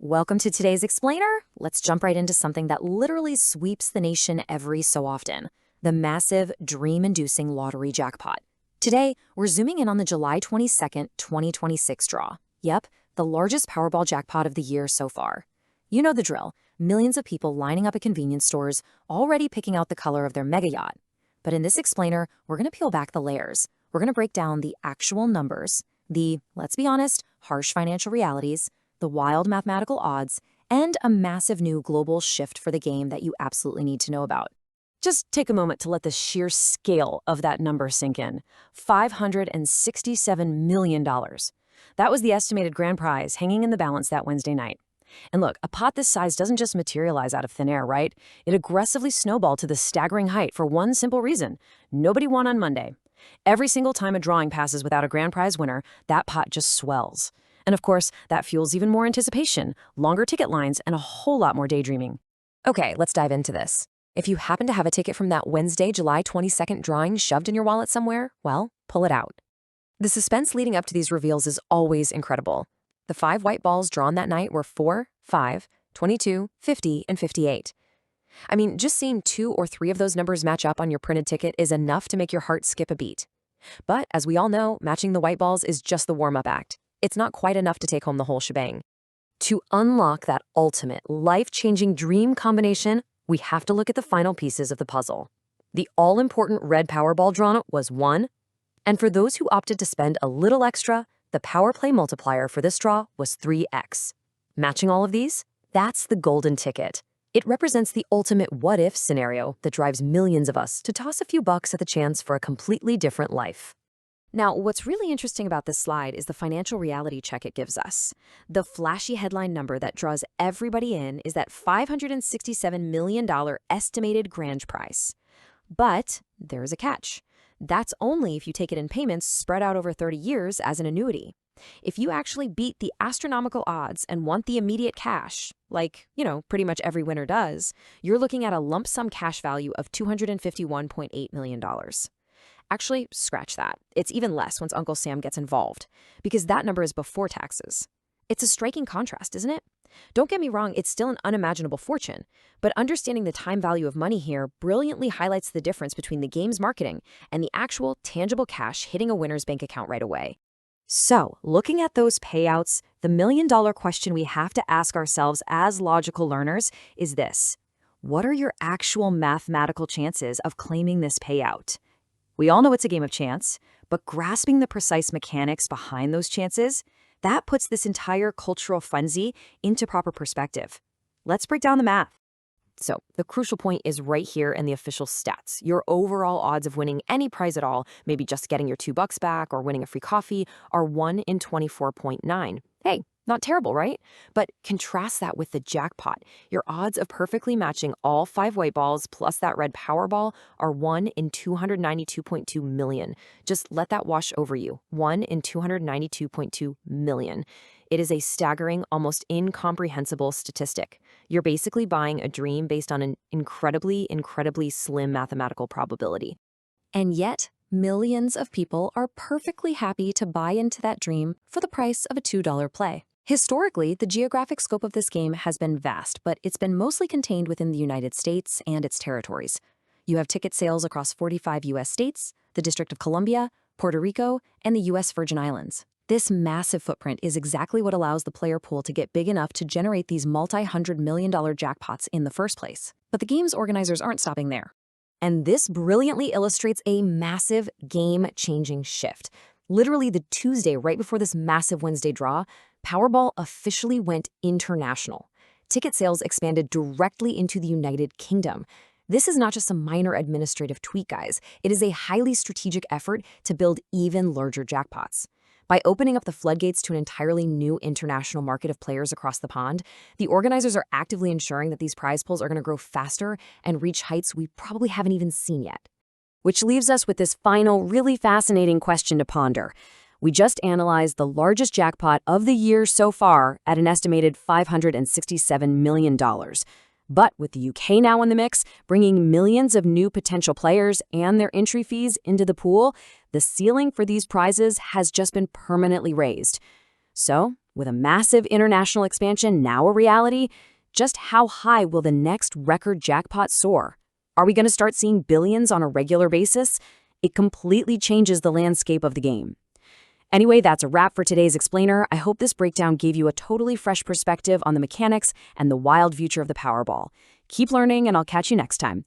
Welcome to today's Explainer. Let's jump right into something that literally sweeps the nation every so often, the massive, dream-inducing lottery jackpot. Today, we're zooming in on the July 22nd, 2026 draw. Yep, the largest Powerball jackpot of the year so far. You know the drill, millions of people lining up at convenience stores, already picking out the color of their mega yacht. But in this Explainer, we're going to peel back the layers. We're going to break down the actual numbers, the, let's be honest, harsh financial realities, the wild mathematical odds, and a massive new global shift for the game that you absolutely need to know about. Just take a moment to let the sheer scale of that number sink in. $567 million. That was the estimated grand prize hanging in the balance that Wednesday night. And look, a pot this size doesn't just materialize out of thin air, right? It aggressively snowballed to this staggering height for one simple reason. Nobody won on Monday. Every single time a drawing passes without a grand prize winner, that pot just swells. And of course, that fuels even more anticipation, longer ticket lines, and a whole lot more daydreaming. Okay, let's dive into this. If you happen to have a ticket from that Wednesday, July 22nd drawing shoved in your wallet somewhere, well, pull it out. The suspense leading up to these reveals is always incredible. The 5 white balls drawn that night were 4, 5, 22, 50, and 58. I mean, just seeing 2 or 3 of those numbers match up on your printed ticket is enough to make your heart skip a beat. But as we all know, matching the white balls is just the warm-up act. It's not quite enough to take home the whole shebang. To unlock that ultimate, life-changing dream combination, we have to look at the final pieces of the puzzle. The all-important red Powerball drawn was 1, and for those who opted to spend a little extra, the power play multiplier for this draw was 3x. Matching all of these? That's the golden ticket. It represents the ultimate what-if scenario that drives millions of us to toss a few bucks at the chance for a completely different life. Now, what's really interesting about this slide is the financial reality check it gives us. The flashy headline number that draws everybody in is that $567 million estimated grand prize. But there's a catch. That's only if you take it in payments spread out over 30 years as an annuity. If you actually beat the astronomical odds and want the immediate cash, like, pretty much every winner does, you're looking at a lump sum cash value of $251.8 million. Actually, scratch that. It's even less once Uncle Sam gets involved, because that number is before taxes. It's a striking contrast, isn't it? Don't get me wrong, it's still an unimaginable fortune, but understanding the time value of money here brilliantly highlights the difference between the game's marketing and the actual tangible cash hitting a winner's bank account right away. So, looking at those payouts, the million-dollar question we have to ask ourselves as logical learners is this: what are your actual mathematical chances of claiming this payout? We all know it's a game of chance, but grasping the precise mechanics behind those chances, that puts this entire cultural frenzy into proper perspective. Let's break down the math. So, the crucial point is right here in the official stats. Your overall odds of winning any prize at all, maybe just getting your $2 back or winning a free coffee, are 1 in 24.9. Hey, not terrible, right? But contrast that with the jackpot. Your odds of perfectly matching all 5 white balls plus that red Powerball are 1 in 292.2 million. Just let that wash over you. 1 in 292.2 million. It is a staggering, almost incomprehensible statistic. You're basically buying a dream based on an incredibly, incredibly slim mathematical probability. And yet, millions of people are perfectly happy to buy into that dream for the price of a $2 play. Historically, the geographic scope of this game has been vast, but it's been mostly contained within the United States and its territories. You have ticket sales across 45 U.S. states, the District of Columbia, Puerto Rico, and the U.S. Virgin Islands. This massive footprint is exactly what allows the player pool to get big enough to generate these multi-hundred-million-dollar jackpots in the first place. But the game's organizers aren't stopping there. And this brilliantly illustrates a massive game-changing shift. Literally the Tuesday right before this massive Wednesday draw, Powerball officially went international. Ticket sales expanded directly into the United Kingdom. This is not just a minor administrative tweak, guys. It is a highly strategic effort to build even larger jackpots. By opening up the floodgates to an entirely new international market of players across the pond, the organizers are actively ensuring that these prize pools are going to grow faster and reach heights we probably haven't even seen yet. Which leaves us with this final, really fascinating question to ponder. We just analyzed the largest jackpot of the year so far at an estimated $567 million. But with the UK now in the mix, bringing millions of new potential players and their entry fees into the pool, the ceiling for these prizes has just been permanently raised. So, With a massive international expansion now a reality, just how high will the next record jackpot soar? Are we going to start seeing billions on a regular basis? It completely changes the landscape of the game. Anyway, that's a wrap for today's Explainer. I hope this breakdown gave you a totally fresh perspective on the mechanics and the wild future of the Powerball. Keep learning, and I'll catch you next time.